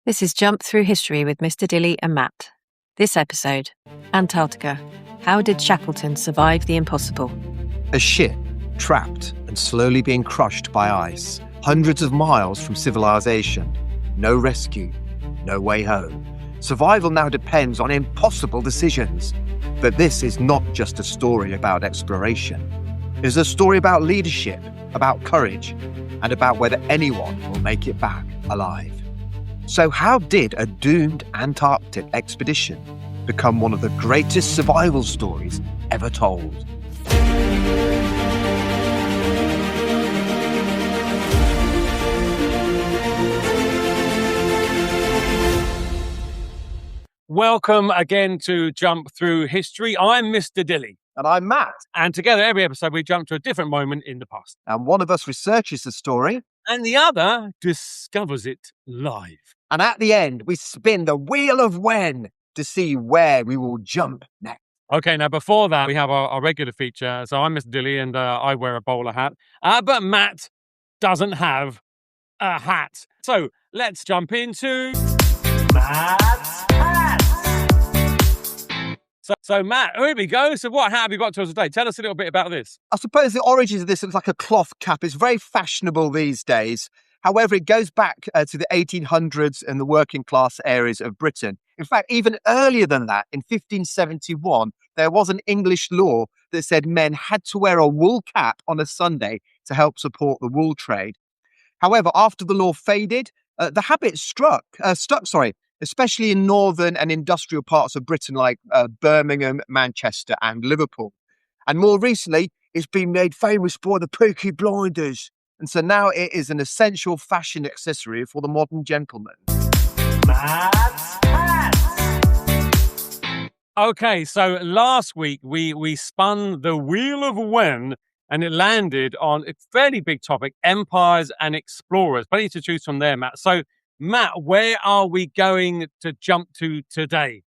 This is Jump Through History with Mr. Dilly and Matt. This episode, Antarctica. How did Shackleton survive the impossible? A ship trapped and slowly being crushed by ice, hundreds of miles from civilization. No rescue, no way home. Survival now depends on impossible decisions. But this is not just a story about exploration. It is a story about leadership, about courage, and about whether anyone will make it back alive. So how did a doomed Antarctic expedition become one of the greatest survival stories ever told? Welcome again to Jump Through History. I'm Mr. Dilly. And I'm Matt. And together, every episode, we jump to a different moment in the past. And one of us researches the story. And the other discovers it live. And at the end, we spin the wheel of when to see where we will jump next. Okay, now before that, we have our regular feature. So I'm Mr. Dilly and I wear a bowler hat. But Matt doesn't have a hat. So let's jump into Matt's hat. So Matt, here we go. So what hat have you got to us today? Tell us a little bit about this. I suppose the origins of this looks like a cloth cap. It's very fashionable these days. However, it goes back to the 1800s and the working class areas of Britain. In fact, even earlier than that, in 1571, there was an English law that said men had to wear a wool cap on a Sunday to help support the wool trade. However, after the law faded, the habit stuck, especially in northern and industrial parts of Britain like Birmingham, Manchester and Liverpool. And more recently, it's been made famous by the Peaky Blinders. And so now it is an essential fashion accessory for the modern gentleman. Matt's hat. Okay, so last week we spun the wheel of when, and it landed on a fairly big topic, empires and explorers. Plenty to choose from there, Matt. So, Matt, where are we going to jump to today?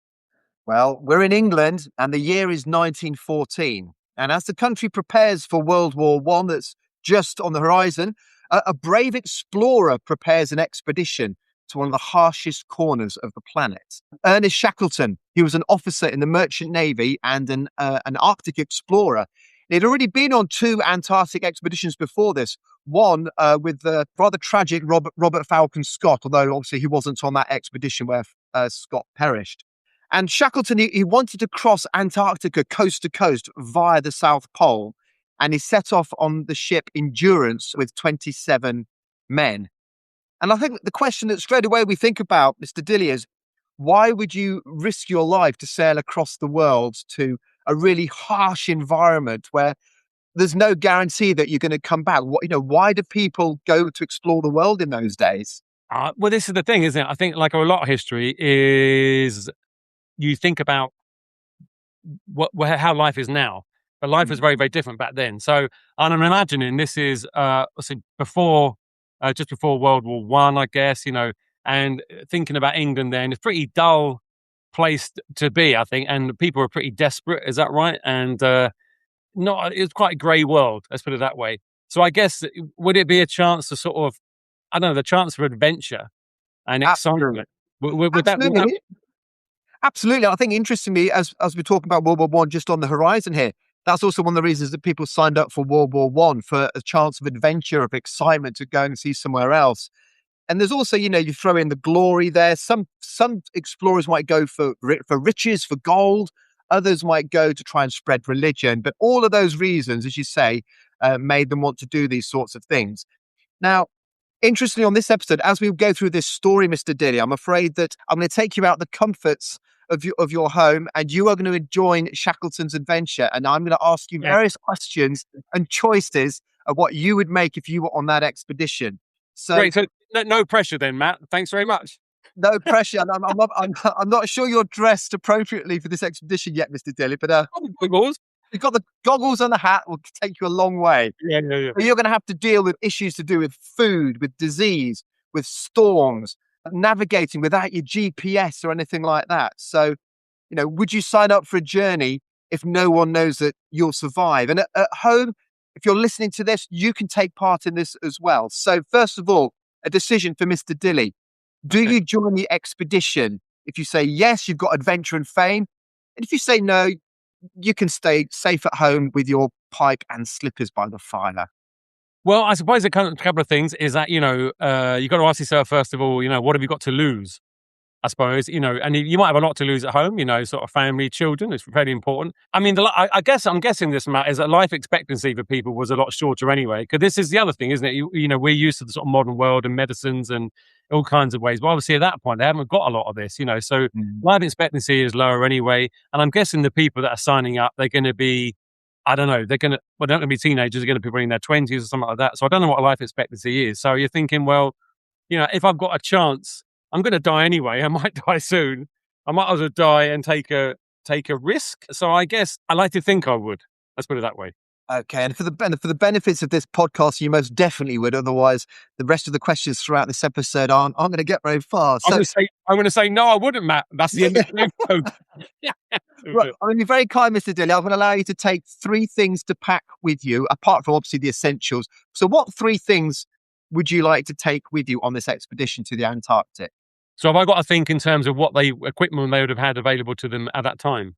Well, we're in England and the year is 1914. And as the country prepares for World War I that's just on the horizon, a brave explorer prepares an expedition to one of the harshest corners of the planet. Ernest Shackleton, he was an officer in the Merchant Navy and an Arctic explorer. He'd already been on 2 Antarctic expeditions before this, one with the rather tragic Robert Falcon Scott, although obviously he wasn't on that expedition where Scott perished. And Shackleton, he wanted to cross Antarctica coast to coast via the South Pole, and he set off on the ship Endurance with 27 men. And I think the question that straight away we think about, Mr. Dilly, is why would you risk your life to sail across the world to a really harsh environment where there's no guarantee that you're going to come back? Why do people go to explore the world in those days? Well, this is the thing, isn't it? I think like a lot of history is you think about how life is now. But life was very, very different back then. So I'm imagining this is just before World War I, I guess, and thinking about England then, it's a pretty dull place to be, I think, and people are pretty desperate. Is that right? And it's quite a grey world, let's put it that way. So I guess, would it be a chance to sort of, I don't know, the chance for adventure and excitement? Absolutely. I think interestingly, as we're talking about World War I just on the horizon here, that's also one of the reasons that people signed up for World War I, for a chance of adventure, of excitement to go and see somewhere else. And there's also, you throw in the glory there. Some explorers might go for riches, for gold. Others might go to try and spread religion. But all of those reasons, as you say, made them want to do these sorts of things. Now, interestingly, on this episode, as we go through this story, Mr. Dilly, I'm afraid that I'm going to take you out the comforts of your home, and you are going to join Shackleton's adventure. And I'm going to ask you various questions and choices of what you would make if you were on that expedition. So, great. So no pressure then, Matt. Thanks very much. No pressure. And I'm not sure you're dressed appropriately for this expedition yet, Mr. Dilly, but goggles. You've got the goggles and the hat will take you a long way. Yeah. But you're going to have to deal with issues to do with food, with disease, with storms, navigating without your GPS or anything like that. So, would you sign up for a journey if no one knows that you'll survive? And at home, if you're listening to this, you can take part in this as well. So first of all, a decision for Mr. Dilly. Do you join the expedition? If you say yes, you've got adventure and fame. And if you say no, you can stay safe at home with your pipe and slippers by the fire. Well, I suppose a couple of things is that, you got to ask yourself, first of all, what have you got to lose? I suppose, and you might have a lot to lose at home, sort of family, children. It's very important. I mean, I guess I'm guessing this, Matt, is that life expectancy for people was a lot shorter anyway. Because this is the other thing, isn't it? We're used to the sort of modern world and medicines and all kinds of ways. But obviously at that point, they haven't got a lot of this, So life expectancy is lower anyway. And I'm guessing the people that are signing up, they're going to be, I don't know, they're not going to be teenagers, they're going to be in their 20s or something like that. So I don't know what life expectancy is. So you're thinking, well, if I've got a chance, I'm going to die anyway. I might die soon. I might as well die and take a risk. So I guess I like to think I would. Let's put it that way. Okay, and for the benefits of this podcast, you most definitely would. Otherwise, the rest of the questions throughout this episode aren't going to get very far. So, I'm going to say no, I wouldn't, Matt. That's the end of the episode. Right, I'm going to be very kind, Mr. Dilly. I'm going to allow you to take 3 things to pack with you, apart from obviously the essentials. So, what 3 things would you like to take with you on this expedition to the Antarctic? So have I got to think in terms of what equipment they would have had available to them at that time?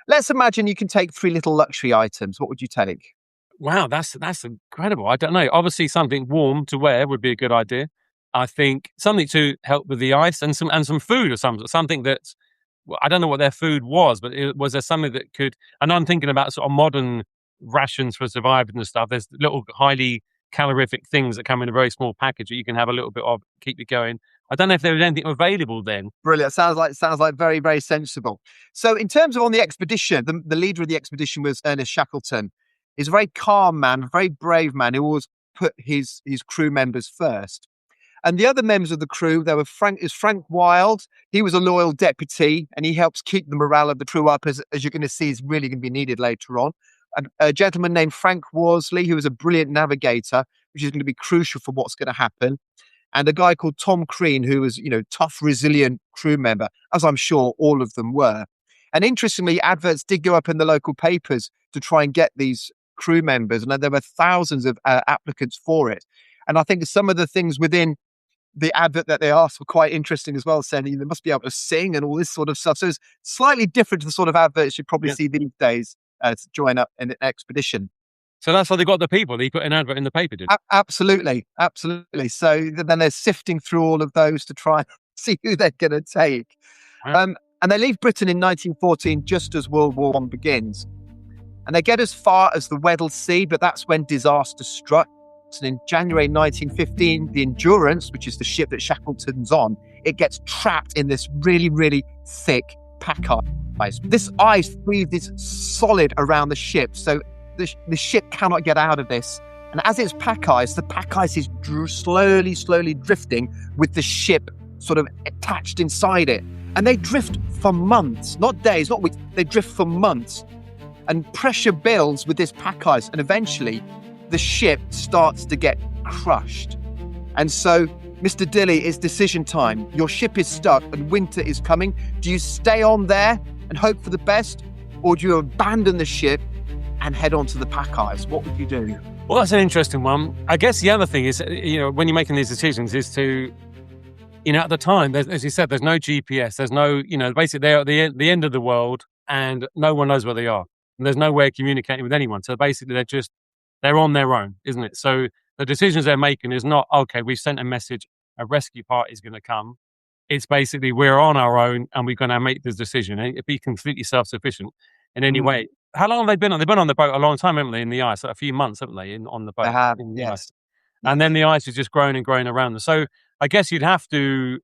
Let's imagine you can take 3 little luxury items. What would you take? Wow, that's incredible. I don't know. Obviously, something warm to wear would be a good idea. I think something to help with the ice and some food or something that, well, I don't know what their food was, but was there something that could? And I'm thinking about sort of modern rations for survivors and stuff. There's little highly calorific things that come in a very small package that you can have a little bit of, keep you going. I don't know if there was anything available then. Brilliant. Sounds like very, very sensible. So in terms of on the expedition, the leader of the expedition was Ernest Shackleton. He's a very calm man, a very brave man who always put his crew members first. And the other members of the crew, there were Frank Wild. He was a loyal deputy and he helps keep the morale of the crew up, as you're going to see is really going to be needed later on. And a gentleman named Frank Worsley, who was a brilliant navigator, which is going to be crucial for what's going to happen. And a guy called Tom Crean, who was, tough, resilient crew member, as I'm sure all of them were. And interestingly, adverts did go up in the local papers to try and get these crew members. And there were thousands of applicants for it. And I think some of the things within the advert that they asked were quite interesting as well, saying they must be able to sing and all this sort of stuff. So it's slightly different to the sort of adverts you probably see these days to join up in an expedition. So that's how they got the people. They put an advert in the paper, did? Absolutely. So then they're sifting through all of those to try and see who they're going to take. Wow. And they leave Britain in 1914, just as World War I begins. And they get as far as the Weddell Sea, but that's when disaster struck. And in January 1915, the Endurance, which is the ship that Shackleton's on, it gets trapped in this really, really thick pack ice. This ice is solid around the ship, so the ship cannot get out of this. And as it's pack ice, the pack ice is slowly drifting with the ship sort of attached inside it. And they drift for months, not days, not weeks. They drift for months. And pressure builds with this pack ice. And eventually, the ship starts to get crushed. And so, Mr. Dilly, it's decision time. Your ship is stuck and winter is coming. Do you stay on there and hope for the best? Or do you abandon the ship and head on to the pack ice? What would you do? Well, that's an interesting one. I guess the other thing is, when you're making these decisions is to, at the time, as you said, there's no GPS. There's no, basically they're at the end of the world and no one knows where they are. And there's no way of communicating with anyone. So basically they're on their own, isn't it? So the decisions they're making is not, okay, we've sent a message, a rescue party is going to come. It's basically we're on our own and we're going to make this decision. It'd be completely self-sufficient in any way. How long have they been on? They've been on the boat a long time, haven't they, in the ice? Like a few months, haven't they, on the boat? They have, yes. Ice. And then the ice is just growing and growing around them. So I guess you'd have to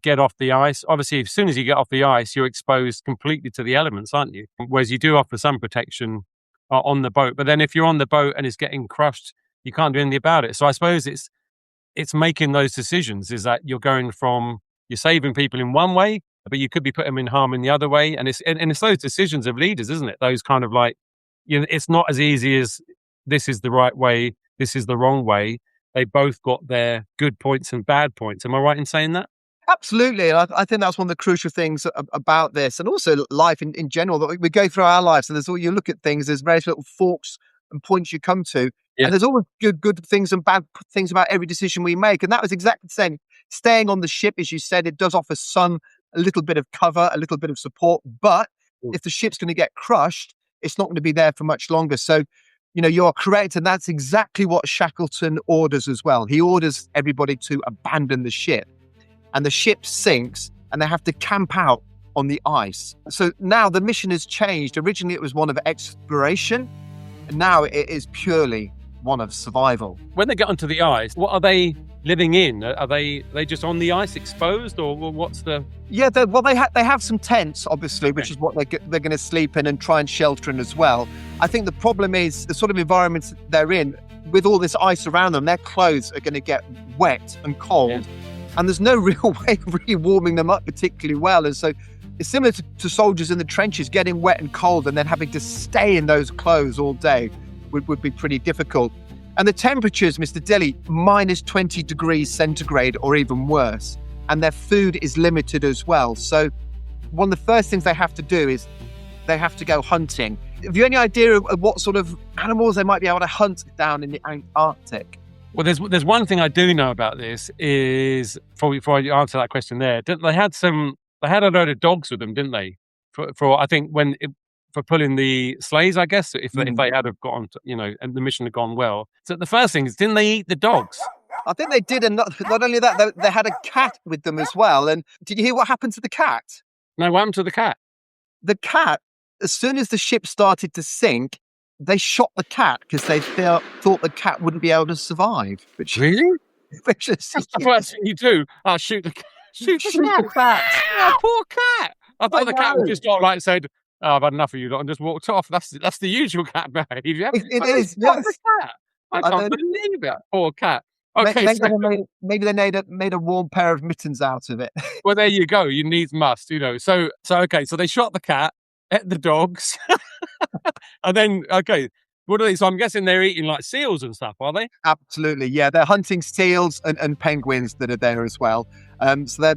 get off the ice. Obviously, as soon as you get off the ice, you're exposed completely to the elements, aren't you? Whereas you do offer some protection on the boat. But then if you're on the boat and it's getting crushed, you can't do anything about it. So I suppose it's making those decisions, is that you're going from, you're saving people in one way, but you could be putting them in harm in the other way. And it's those decisions of leaders, isn't it? Those kind of like, it's not as easy as this is the right way, this is the wrong way. They both got their good points and bad points. Am I right in saying that? Absolutely. I think that's one of the crucial things about this, and also life in general, that we go through our lives. And you look at things, there's various little forks and points you come to. Yeah. And there's always good things and bad things about every decision we make. And that was exactly the same. staying on the ship, as you said, it does offer a little bit of cover, a little bit of support. But if the ship's going to get crushed, it's not going to be there for much longer. So, you're correct. And that's exactly what Shackleton orders as well. He orders everybody to abandon the ship. And the ship sinks and they have to camp out on the ice. So now the mission has changed. Originally, it was one of exploration. And now it is purely one of survival. When they get onto the ice, what are they living in? Are they just on the ice exposed, or what's the... Yeah, they have some tents, obviously, which is what they're going to sleep in and try and shelter in as well. I think the problem is the sort of environments they're in, with all this ice around them, their clothes are going to get wet and cold. Yeah. And there's no real way of really warming them up particularly well. And so it's similar to soldiers in the trenches, getting wet and cold and then having to stay in those clothes all day would be pretty difficult. And the temperatures, Mr. Dilly, minus 20 degrees centigrade or even worse. And their food is limited as well. So one of the first things they have to do is they have to go hunting. Have you any idea of what sort of animals they might be able to hunt down in the Antarctic? Well, there's one thing I do know about this is, before I answer that question there, they had a load of dogs with them, didn't they? For I think for pulling the sleighs, I guess, if they had have gone, and the mission had gone well. So the first thing is, didn't they eat the dogs? I think they did, and not only that, they had a cat with them as well. And did you hear what happened to the cat? No, what happened to the cat? The cat, as soon as the ship started to sink, they shot the cat because they thought the cat wouldn't be able to survive. Really? Which is, that's the first thing you do. Oh, shoot the cat. Shoot the cat. Oh, poor cat. I thought the cat would just got said, "Oh, I've had enough of you lot," and just walked off. That's the usual cat behaviour. It is. Yes. The cat. I can't believe it. Poor cat. Okay, maybe they made a warm pair of mittens out of it. Well, there you go. You needs must, So okay, so they shot the cat, ate the dogs, and then what are they? So I'm guessing they're eating like seals and stuff, are they? Absolutely, yeah. They're hunting seals and penguins that are there as well. So they're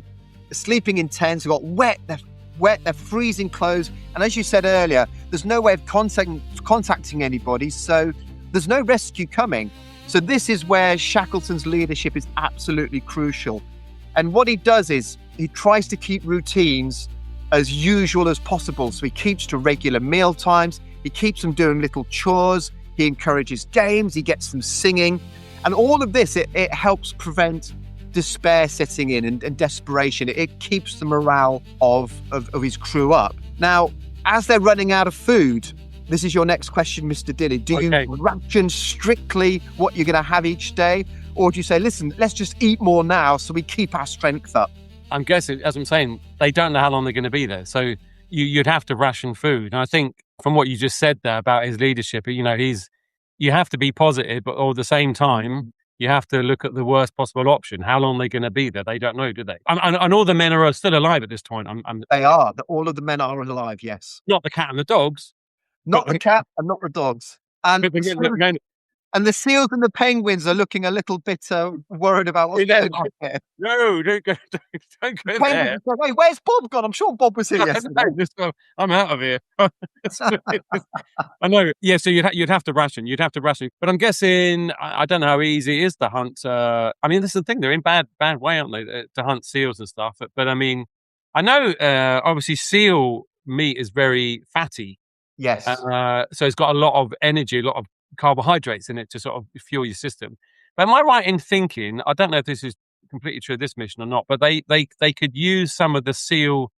sleeping in tents. They've got they're freezing clothes, and as you said earlier, there's no way of contacting anybody, so there's no rescue coming. So this is where Shackleton's leadership is absolutely crucial. And what he does is he tries to keep routines as usual as possible. So he keeps to regular meal times. He keeps them doing little chores. He encourages games. He gets them singing. And all of this, it helps prevent despair setting in and desperation. It keeps the morale of his crew up. Now, as they're running out of food, this is your next question, Mr. Dilly. Do you ration strictly what you're going to have each day? Or do you say, listen, let's just eat more now so we keep our strength up? I'm guessing, as I'm saying, they don't know how long they're going to be there. So you'd have to ration food. And I think from what you just said there about his leadership, you have to be positive, but at the same time, you have to look at the worst possible option. How long are they going to be there? They don't know, do they? And all the men are still alive at this point. They are. All of the men are alive, yes. Not the cat and the dogs. Not the cat and not the dogs. And the seals and the penguins are looking a little bit worried about what's going on here. No, don't go there. Wait, where's Bob gone? I'm sure Bob was here yesterday. I'm out of here. I know. Yeah, so you'd have to ration. But I'm guessing, I don't know how easy it is to hunt. I mean, this is the thing. They're in bad way, aren't they, to hunt seals and stuff. But I mean, I know, obviously, seal meat is very fatty. Yes. So it's got a lot of energy, a lot of carbohydrates in it to sort of fuel your system. But am I right in thinking, I don't know if this is completely true of this mission or not, but they could use some of the seal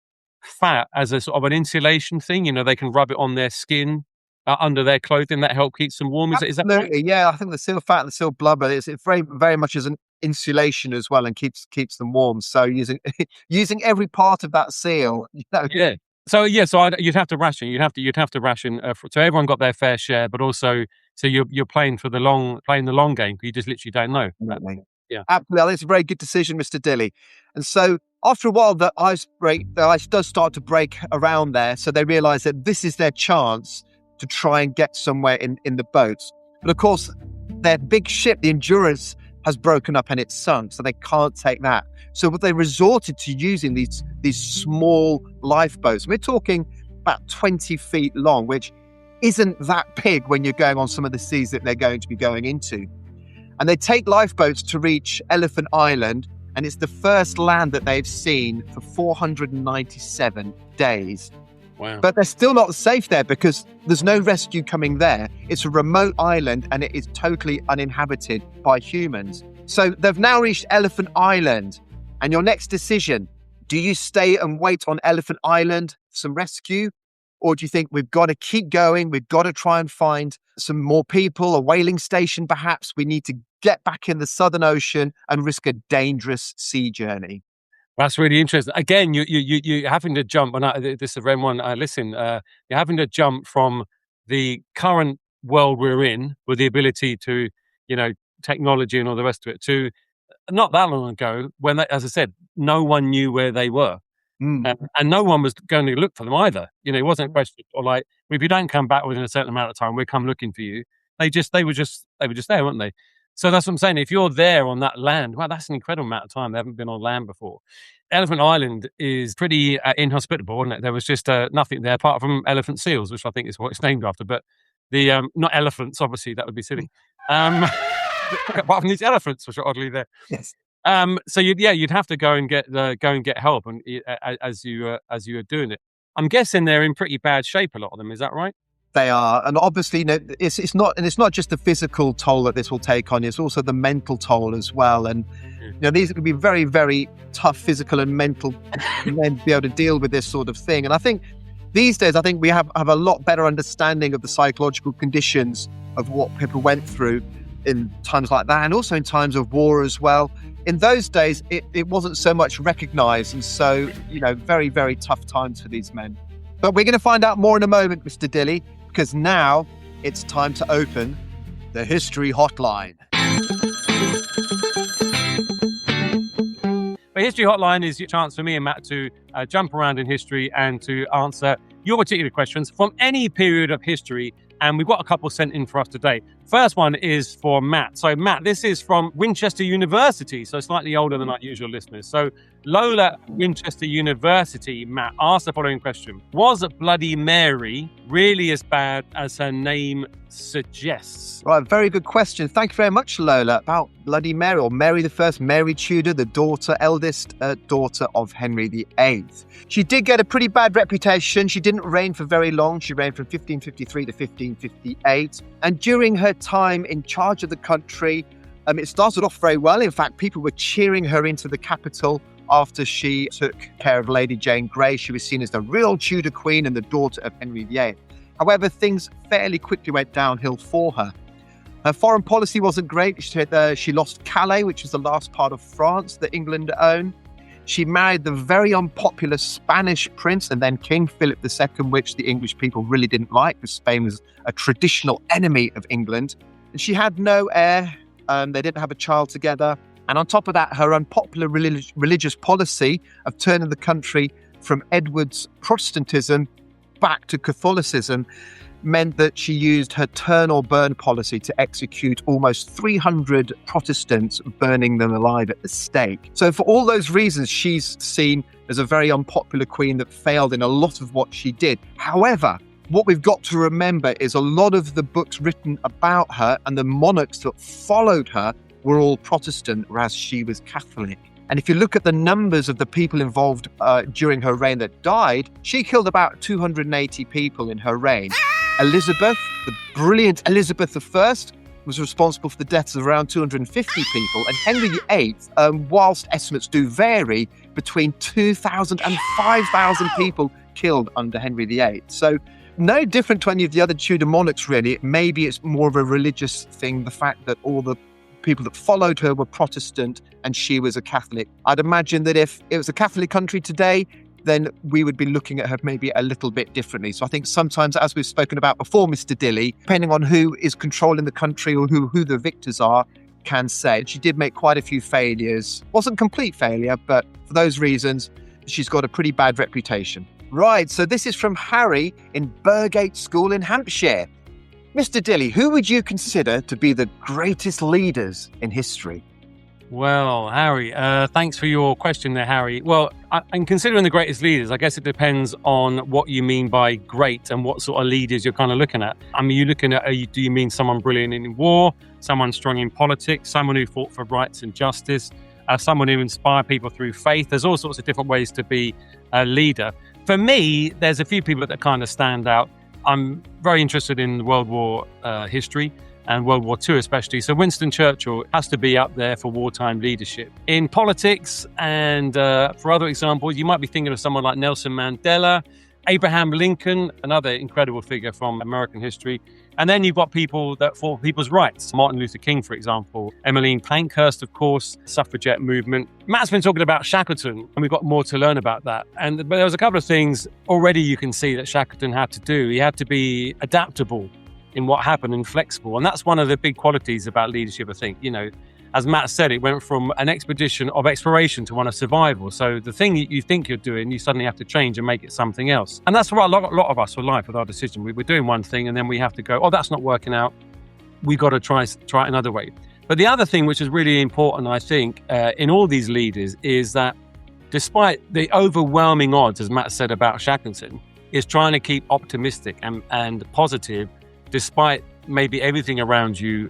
fat as a sort of an insulation thing? They can rub it on their skin, under their clothing, that help keep them warm. Absolutely, yeah. I think the seal fat and the seal blubber, it's very, very much as an insulation as well and keeps them warm. So using every part of that seal, Yeah. So you'd have to ration. You'd have to ration. So everyone got their fair share, but also so you're playing the long game. You just literally don't know. Absolutely. Yeah, absolutely. That's a very good decision, Mr. Dilly. And so after a while, the ice does start to break around there. So they realise that this is their chance to try and get somewhere in the boats. But of course, their big ship, the Endurance, has broken up and it's sunk, so they can't take that. So they resorted to using these small lifeboats. We're talking about 20 feet long, which isn't that big when you're going on some of the seas that they're going to be going into. And they take lifeboats to reach Elephant Island, and it's the first land that they've seen for 497 days. Wow. But they're still not safe there because there's no rescue coming there. It's a remote island and it is totally uninhabited by humans. So they've now reached Elephant Island. And your next decision, do you stay and wait on Elephant Island for some rescue? Or do you think we've got to keep going? We've got to try and find some more people, a whaling station perhaps. We need to get back in the Southern Ocean and risk a dangerous sea journey. That's really interesting. Again, you're having to jump. And this is Ren one. Listen, you're having to jump from the current world we're in with the ability to, technology and all the rest of it, to not that long ago when, as I said, no one knew where they were, and no one was going to look for them either. It wasn't a question or like, if you don't come back within a certain amount of time, we'll come looking for you. They were just there, weren't they? So that's what I'm saying. If you're there on that land, wow, that's an incredible amount of time. They haven't been on land before. Elephant Island is pretty inhospitable, isn't it? There was just nothing there apart from elephant seals, which I think is what it's named after. But the not elephants, obviously, that would be silly. Apart from these elephants, which are oddly there. Yes. So you'd have to go and get help, and as you are doing it, I'm guessing they're in pretty bad shape. A lot of them, is that right? They are, and obviously, it's not just the physical toll that this will take on you; it's also the mental toll as well. And these could be very, very tough physical and mental men to be able to deal with this sort of thing. And I think these days, we have a lot better understanding of the psychological conditions of what people went through in times like that, and also in times of war as well. In those days, it wasn't so much recognised, and so very, very tough times for these men. But we're going to find out more in a moment, Mr. Dilly, because now it's time to open the History Hotline. The History Hotline is your chance for me and Matt to jump around in history and to answer your particular questions from any period of history. And we've got a couple sent in for us today. First one is for Matt. So Matt, this is from Winchester University, so slightly older than our usual listeners. So Lola, Winchester University, Matt, asked the following question. Was Bloody Mary really as bad as her name suggests? Right, very good question. Thank you very much, Lola, about Bloody Mary, or Mary I, Mary Tudor, the eldest daughter of Henry VIII. She did get a pretty bad reputation. She didn't reign for very long. She reigned from 1553 to 1558. And during her time in charge of the country, it started off very well. In fact, people were cheering her into the capital after she took care of Lady Jane Grey. She was seen as the real Tudor queen and the daughter of Henry VIII. However, things fairly quickly went downhill for her. Her foreign policy wasn't great. She lost Calais, which was the last part of France that England owned. She married the very unpopular Spanish prince and then King Philip II, which the English people really didn't like, because Spain was a traditional enemy of England. And she had no heir. They didn't have a child together. And on top of that, her unpopular religious policy of turning the country from Edward's Protestantism back to Catholicism meant that she used her turn or burn policy to execute almost 300 Protestants, burning them alive at the stake. So for all those reasons, she's seen as a very unpopular queen that failed in a lot of what she did. However, what we've got to remember is a lot of the books written about her and the monarchs that followed her were all Protestant, whereas she was Catholic. And if you look at the numbers of the people involved during her reign that died, she killed about 280 people in her reign. Elizabeth, the brilliant Elizabeth I, was responsible for the deaths of around 250 people. And Henry VIII, whilst estimates do vary, between 2,000 and 5,000 people killed under Henry VIII. So no different to any of the other Tudor monarchs, really. Maybe it's more of a religious thing, the fact that all the people that followed her were Protestant and she was a Catholic. I'd imagine that if it was a Catholic country today, then we would be looking at her maybe a little bit differently. So I think sometimes, as we've spoken about before, Mr. Dilly, depending on who is controlling the country or who the victors are, can say. She did make quite a few failures. Wasn't complete failure, but for those reasons, she's got a pretty bad reputation. Right, so this is from Harry in Burgate School in Hampshire. Mr. Dilly, who would you consider to be the greatest leaders in history? Well, Harry, thanks for your question there, Harry. Well, and considering the greatest leaders, I guess it depends on what you mean by great and what sort of leaders you're kind of looking at. I mean, you're looking at, do you mean someone brilliant in war, someone strong in politics, someone who fought for rights and justice, someone who inspires people through faith. There's all sorts of different ways to be a leader. For me, there's a few people that kind of stand out. I'm very interested in World War history and World War II especially. So Winston Churchill has to be up there for wartime leadership. In politics and for other examples, you might be thinking of someone like Nelson Mandela, Abraham Lincoln, another incredible figure from American history. And then you've got people that fought people's rights. Martin Luther King, for example. Emmeline Pankhurst, of course, suffragette movement. Matt's been talking about Shackleton, and we've got more to learn about that. But there was a couple of things already you can see that Shackleton had to do. He had to be adaptable in what happened and flexible. And that's one of the big qualities about leadership, I think. As Matt said, it went from an expedition of exploration to one of survival. So the thing you think you're doing, you suddenly have to change and make it something else. And that's what a lot of us are like with our decision. We're doing one thing and then we have to go, oh, that's not working out. We've got to try it another way. But the other thing which is really important, I think, in all these leaders is that despite the overwhelming odds, as Matt said about Shackleton, is trying to keep optimistic and positive despite maybe everything around you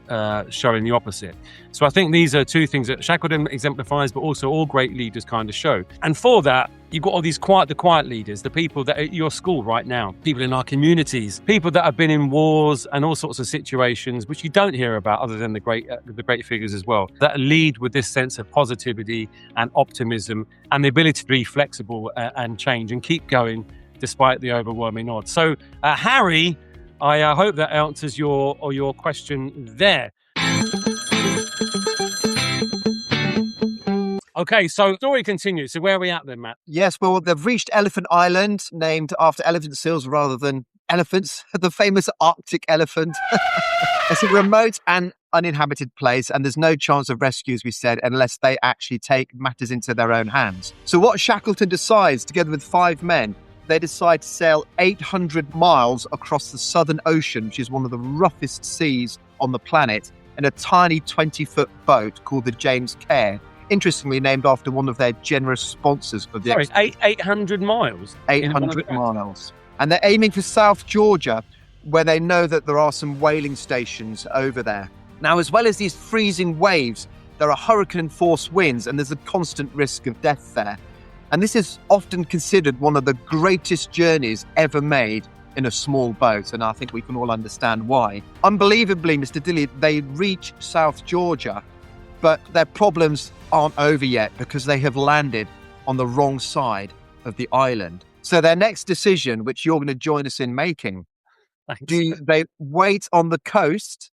showing the opposite. So I think these are two things that Shackleton exemplifies, but also all great leaders kind of show. And for that, you've got all these quiet leaders, the people that are at your school right now, people in our communities, people that have been in wars and all sorts of situations, which you don't hear about other than the great figures as well, that lead with this sense of positivity and optimism and the ability to be flexible and change and keep going despite the overwhelming odds. So Harry, I hope that answers your question there. Okay, so story continues. So where are we at then, Matt? Yes, well, they've reached Elephant Island, named after elephant seals rather than elephants, the famous Arctic elephant. It's a remote and uninhabited place, and there's no chance of rescue, as we said, unless they actually take matters into their own hands. So what Shackleton decides, together with 5 men, they decide to sail 800 miles across the Southern Ocean, which is one of the roughest seas on the planet, in a tiny 20-foot boat called the James Caird, interestingly named after one of their generous sponsors of the expedition. 800 miles? 800 miles. And they're aiming for South Georgia, where they know that there are some whaling stations over there. Now, as well as these freezing waves, there are hurricane-force winds, and there's a constant risk of death there. And this is often considered one of the greatest journeys ever made in a small boat. And I think we can all understand why. Unbelievably, Mr. Dilly, they reach South Georgia, but their problems aren't over yet because they have landed on the wrong side of the island. So their next decision, which you're going to join us in making, do they wait on the coast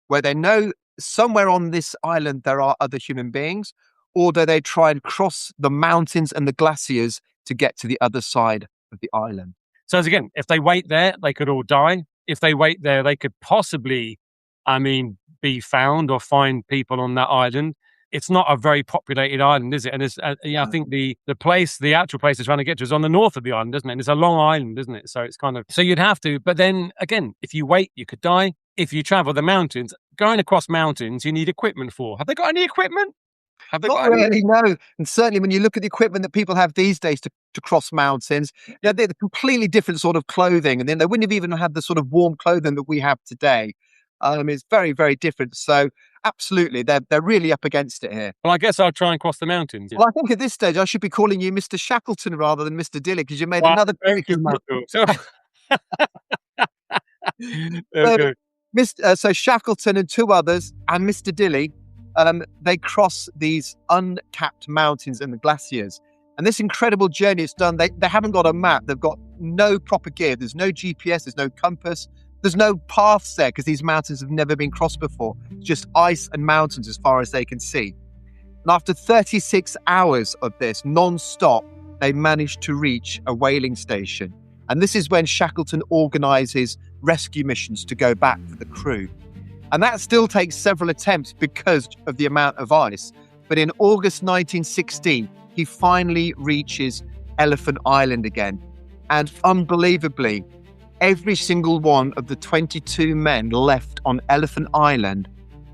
where they know somewhere on this island there are other human beings, or do they try and cross the mountains and the glaciers to get to the other side of the island? So again, if they wait there, they could all die. If they wait there, they could possibly, be found or find people on that island. It's not a very populated island, is it? And it's, I think the actual place they're trying to get to is on the north of the island, isn't it? And it's a long island, isn't it? So it's so you'd have to, but then again, if you wait, you could die. If you travel the mountains, going across mountains, you need equipment for. Have they got any equipment? Not really, no. And certainly when you look at the equipment that people have these days to cross mountains, they're completely different sort of clothing. And then they wouldn't have even had the sort of warm clothing that we have today. It's very, very different. So absolutely, they're really up against it here. Well, I guess I'll try and cross the mountains. Yeah. Well, I think at this stage I should be calling you Mr. Shackleton rather than Mr. Dilly, because you made another... Thank you, So Shackleton and 2 others and Mr. Dilly, they cross these uncapped mountains and the glaciers. And this incredible journey it's done, they haven't got a map. They've got no proper gear. There's no GPS, there's no compass. There's no paths there because these mountains have never been crossed before. It's just ice and mountains as far as they can see. And after 36 hours of this non-stop, they managed to reach a whaling station. And this is when Shackleton organises rescue missions to go back for the crew. And that still takes several attempts because of the amount of ice. But in August 1916, he finally reaches Elephant Island again. And unbelievably, every single one of the 22 men left on Elephant Island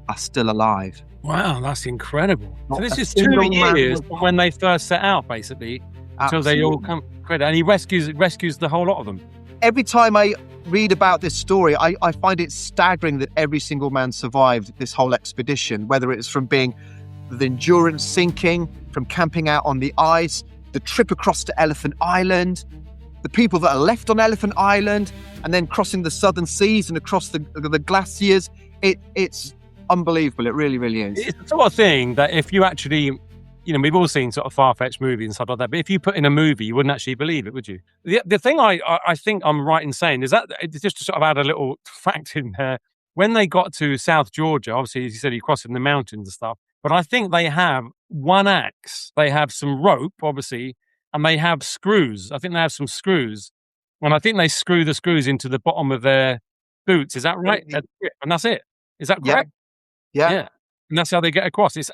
are still alive. Wow, that's incredible. So this is 2 years from when they first set out, basically, until they all come credit. And he rescues the whole lot of them. Every time I read about this story, I find it staggering that every single man survived this whole expedition, whether it's from being the endurance sinking from camping out on the ice, the trip across to Elephant Island, the people that are left on Elephant Island, and then crossing the southern seas and across the glaciers. It's unbelievable. It really, really is. It's the sort of thing that if you actually, we've all seen sort of far-fetched movies and stuff like that, but if you put in a movie, you wouldn't actually believe it, would you? The thing I think I'm right in saying is that, just to sort of add a little fact in there, when they got to South Georgia, obviously, as you said, you're crossing the mountains and stuff, but I think they have one axe, they have some rope, obviously, and they have screws. I think they have some screws, and I think they screw the screws into the bottom of their boots. Is that right? And that's it. Is that correct? Yeah. And that's how they get across. It's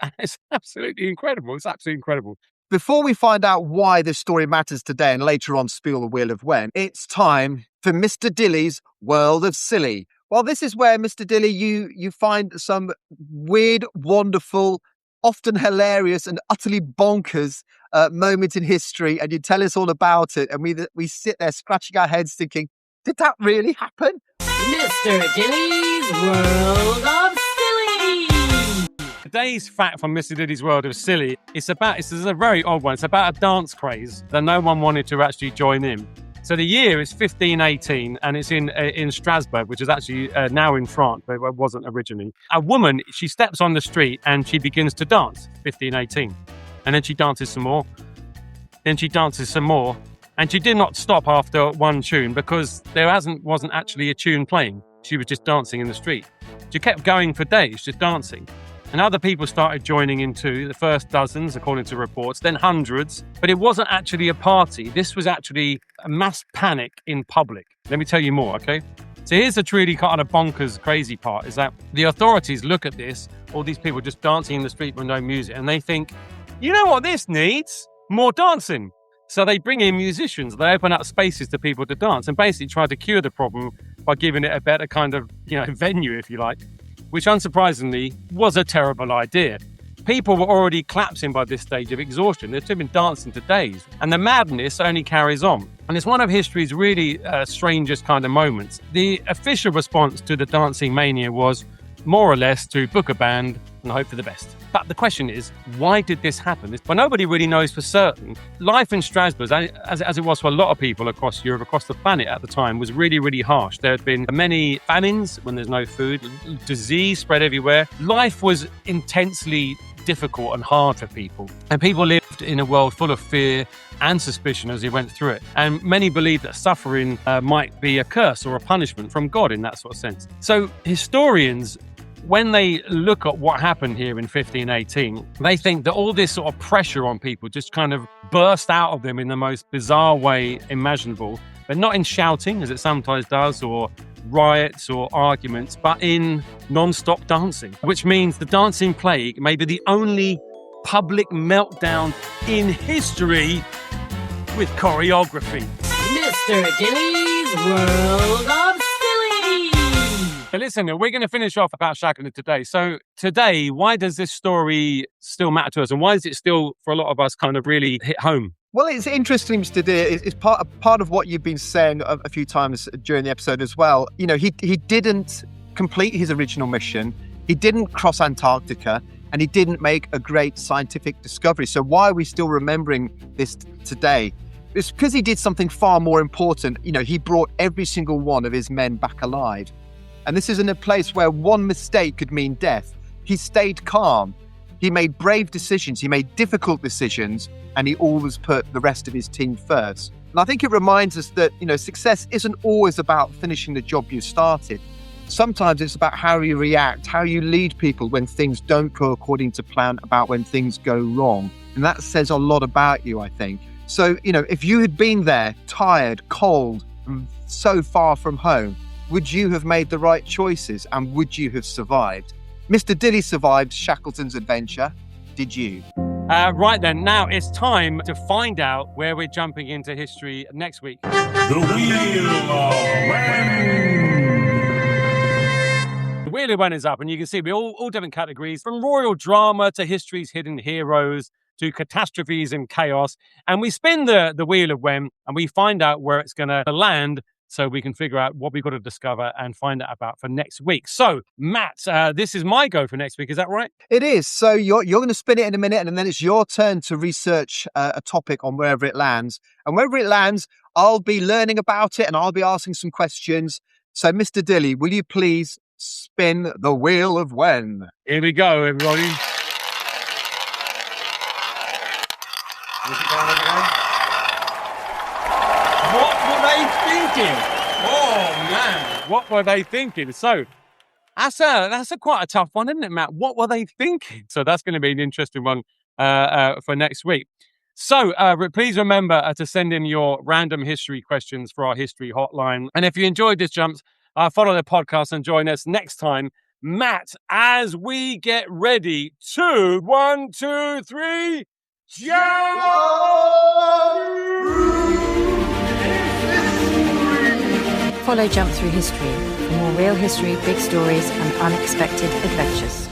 absolutely incredible. It's absolutely incredible. Before we find out why this story matters today and later on spill the wheel of when, it's time for Mr. Dilly's World of Silly. Well, this is where, Mr. Dilly, you find some weird, wonderful, often hilarious and utterly bonkers moment in history, and you tell us all about it, and we sit there scratching our heads thinking, did that really happen? Mr. Dilly's World of Silly! Today's fact from Mr. Dilly's World of Silly, it's a very odd one. It's about a dance craze that no one wanted to actually join in. So the year is 1518, and it's in Strasbourg, which is actually now in France, but it wasn't originally. A woman, she steps on the street and she begins to dance, 1518. And then she dances some more. Then she dances some more. And she did not stop after one tune because there wasn't actually a tune playing. She was just dancing in the street. She kept going for days, just dancing. And other people started joining in too, the first dozens, according to reports, then hundreds. But it wasn't actually a party. This was actually a mass panic in public. Let me tell you more, okay? So here's the truly kind of bonkers, crazy part, is that the authorities look at this, all these people just dancing in the street with no music, and they think, you know what this needs? More dancing. So they bring in musicians, they open up spaces to people to dance and basically try to cure the problem by giving it a better kind of, venue, if you like, which unsurprisingly was a terrible idea. People were already collapsing by this stage of exhaustion. They've been dancing for days, and the madness only carries on. And it's one of history's really strangest kind of moments. The official response to the dancing mania was more or less to book a band and hope for the best. But the question is, why did this happen? But nobody really knows for certain. Life in Strasbourg, as it was for a lot of people across Europe, across the planet at the time, was really, really harsh. There had been many famines when there's no food, disease spread everywhere. Life was intensely difficult and hard for people. And people lived in a world full of fear and suspicion as they went through it. And many believed that suffering might be a curse or a punishment from God in that sort of sense. So historians, when they look at what happened here in 1518, they think that all this sort of pressure on people just kind of burst out of them in the most bizarre way imaginable, but not in shouting, as it sometimes does, or riots or arguments, but in non-stop dancing, which means the dancing plague may be the only public meltdown in history with choreography. Mr. Dilly's World of Silly! So listen, we're going to finish off about Shackleton today. So today, why does this story still matter to us? And why is it still, for a lot of us, kind of really hit home? Well, it's interesting, Mr. Deere. It's part of what you've been saying a few times during the episode as well. He didn't complete his original mission. He didn't cross Antarctica, and he didn't make a great scientific discovery. So why are we still remembering this today? It's because he did something far more important. He brought every single one of his men back alive. And this is in a place where one mistake could mean death. He stayed calm. He made brave decisions. He made difficult decisions. And he always put the rest of his team first. And I think it reminds us that, success isn't always about finishing the job you started. Sometimes it's about how you react, how you lead people when things don't go according to plan, about when things go wrong. And that says a lot about you, I think. So, if you had been there, tired, cold, and so far from home, would you have made the right choices, and would you have survived? Mr. Dilly survived Shackleton's adventure. Did you? Right then, now it's time to find out where we're jumping into history next week. The Wheel of When. The Wheel of When is up, and you can see we're all different categories, from royal drama to history's hidden heroes to catastrophes and chaos. And we spin the Wheel of When, and we find out where it's going to land so we can figure out what we've got to discover and find out about for next week. So, Matt, this is my go for next week. Is that right? It is. So you're going to spin it in a minute, and then it's your turn to research a topic on wherever it lands. And wherever it lands, I'll be learning about it and I'll be asking some questions. So, Mr. Dilly, will you please spin the wheel of when? Here we go, everybody. What were they thinking? Oh, man. What were they thinking? So, that's a quite a tough one, isn't it, Matt? What were they thinking? So that's going to be an interesting one for next week. So please remember to send in your random history questions for our history hotline. And if you enjoyed this jumps, follow the podcast and join us next time, Matt, as we get ready to 1, 2, 3, jump! Follow Jump Through History for more real history, big stories, and unexpected adventures.